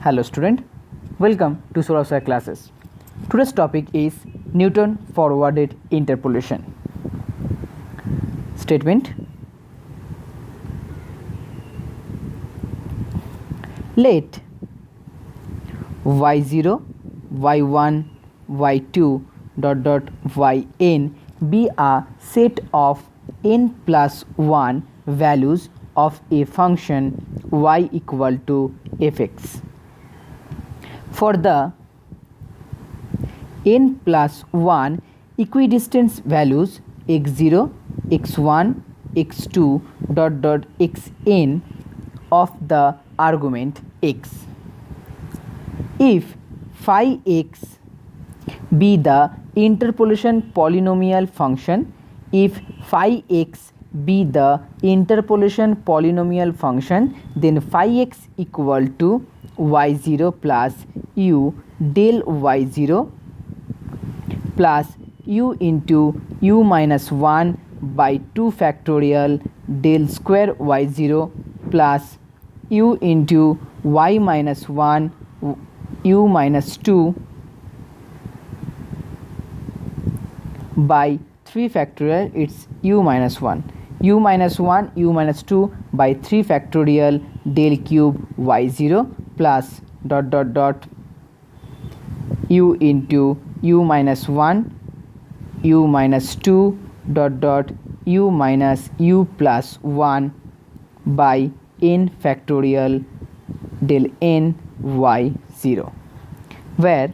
Hello student, welcome to Sourasway classes. Today's topic is Newton forwarded interpolation. Statement: let y0, y1, y2 yn be a set of n plus 1 values of a function y equal to fx. For the n plus 1 equidistant values x0, x1, x2 xn of the argument x, if phi x be the interpolation polynomial function, if phi x be the interpolation polynomial function, then phi x equal to y0 plus u del y0 plus u into u minus 1 by 2 factorial del square y0 plus u into y minus 1 u minus 2 by 3 factorial, it's u minus 1 u minus 1 u minus 2 by 3 factorial del cube y0 plus u into u minus 1 u minus 2 u minus u plus 1 by n factorial del n y0, where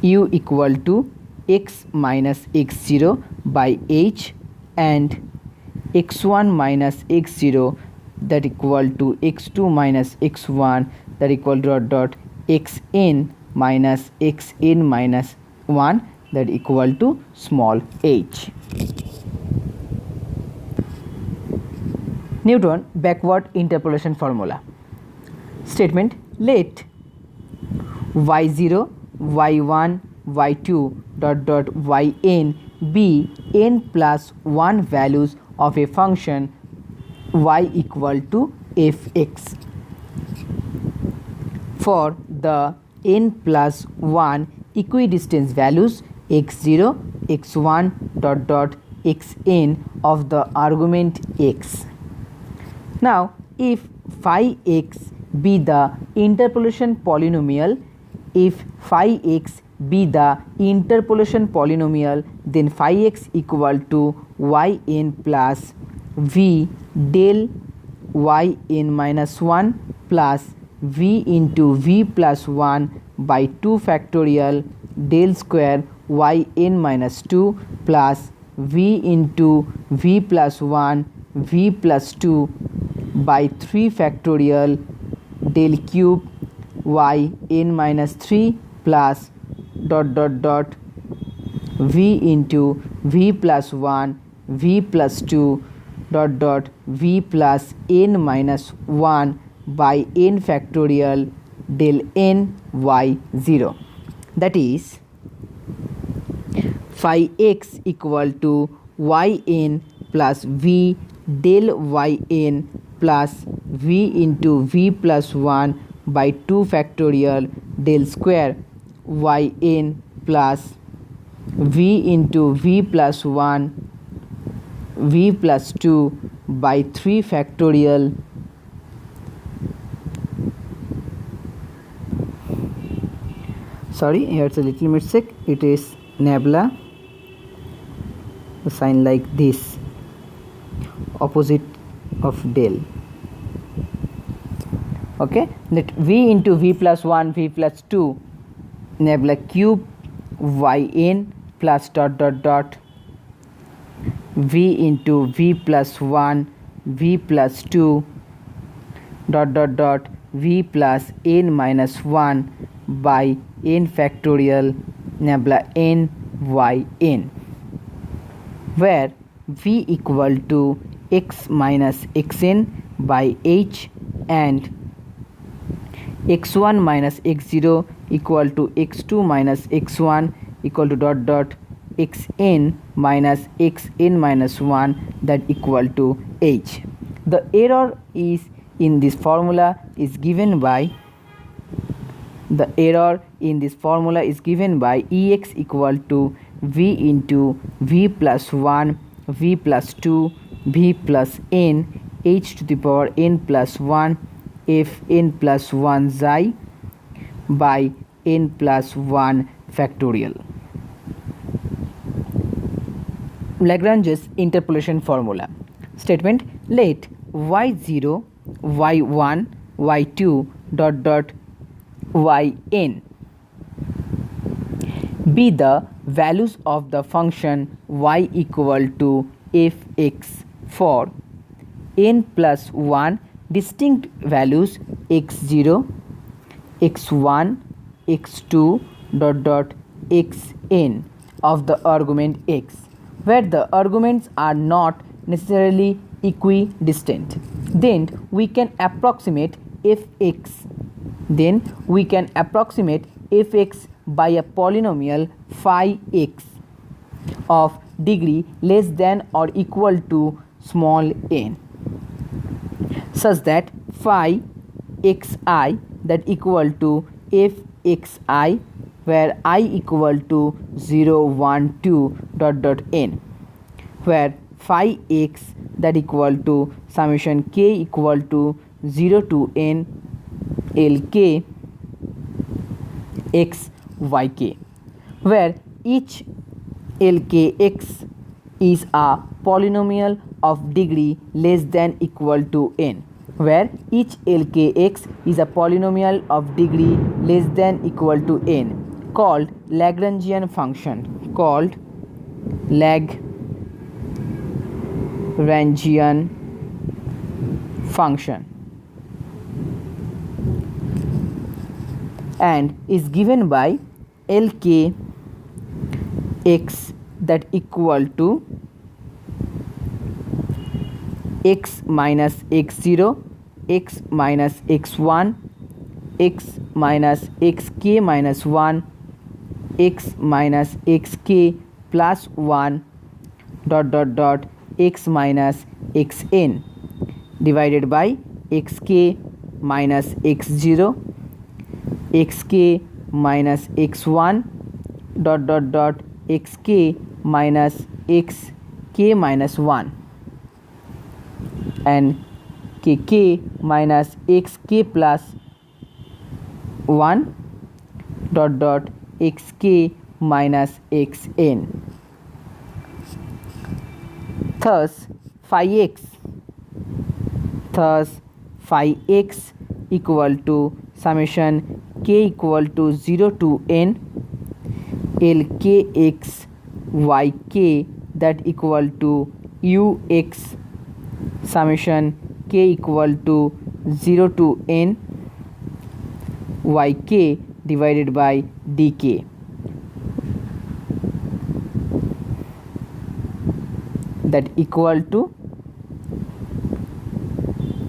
u equal to x minus x0 by h and x1 minus x0 that equal to x2 minus x1 that equal xn minus xn minus 1 that equal to small h. Newton backward interpolation formula. Statement: let y0, y1, y2 yn be n plus 1 values of a function y equal to fx. For the n plus 1 equidistant values x0, x1 xn of the argument x. Now, if phi x be the interpolation polynomial, if phi x be the interpolation polynomial, then phi x equal to yn plus v del yn minus 1 plus v into v plus 1 by 2 factorial del square yn minus 2 plus v into v plus 1 v plus 2 by 3 factorial del cube yn minus 3 plus v into v plus 1 v plus 2 v plus n minus 1 by n factorial del n y0, that is phi x equal to yn plus v del yn plus v into v plus 1 by 2 factorial del square yn plus v into v plus 1 v plus 2 by 3 factorial sorry, here's a little mistake, it is nabla, the sign like this, opposite of del. Okay, that v into v plus 1 v plus 2 nabla cube yn plus v into v plus 1 v plus 2 v plus n minus 1 by n factorial nabla n yn, where v equal to x minus xn by h and x1 minus x0 equal to x2 minus x1 equal to xn minus xn minus 1 that equal to h. The error is in this formula is given by the error in this formula is given by Ex equal to V into V plus 1 V plus 2 V plus n h to the power n plus 1 f n plus 1 xi by n plus 1 factorial. Lagrange's interpolation formula. Statement: let y0, y1, y2 dot dot yn be the values of the function y equal to fx for n plus 1 distinct values x0, x1, x2 dot dot xn of the argument x, where the arguments are not necessarily equidistant. Then we can approximate fx by a polynomial phi x of degree less than or equal to small n, such that phi xi that equal to fxi, where I equal to 0, 1, 2 dot dot n, where phi x that equal to summation k equal to 0 to n lk x yk, where each lkx is a polynomial of degree less than equal to n, where each lkx is a polynomial of degree less than equal to n, called Lagrangian function, and is given by lk x that equal to x minus x0, x minus x1, x minus xk minus 1, x minus xk plus 1 dot dot dot x minus xn divided by xk minus x0, xk minus x1 dot dot dot xk minus xk minus 1 and kk minus xk plus 1 dot dot xk minus xn. Thus phi x equal to summation k equal to 0 to n lkx yk that equal to ux summation k equal to 0 to n yk divided by dk, that equal to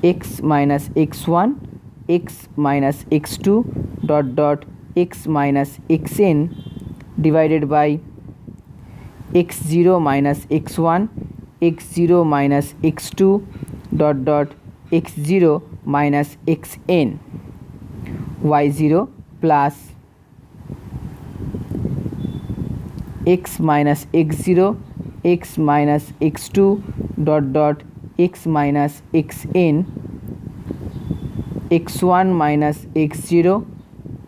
x minus x1, x minus x2 dot dot x minus xn divided by x0 minus x1, x0 minus x2 dot dot x0 minus xn, y0 plus x minus x0, x minus x2 dot dot x minus xn, x1 minus x0,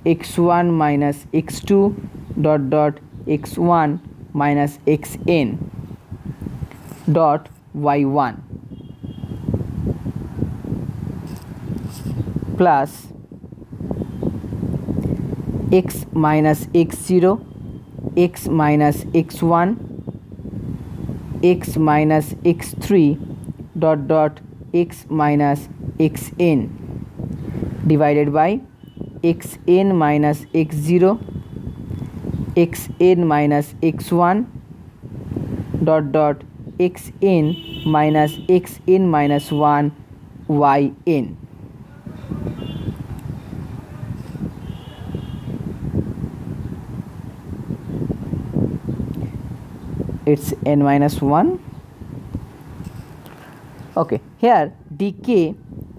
x1 minus x2 dot dot x1 minus xn dot y1 plus x minus x0, x minus x1, x minus x3 dot dot x minus xn divided by xn minus x0, xn minus x1 dot dot xn minus xn minus 1 yn. It's n minus 1. Okay, here dk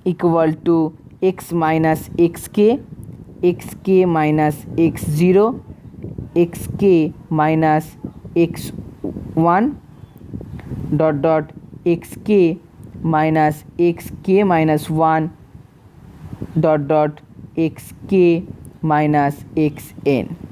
equal to x minus xk minus x0, xk minus x1 dot dot xk minus xk minus 1 dot dot xk minus xn.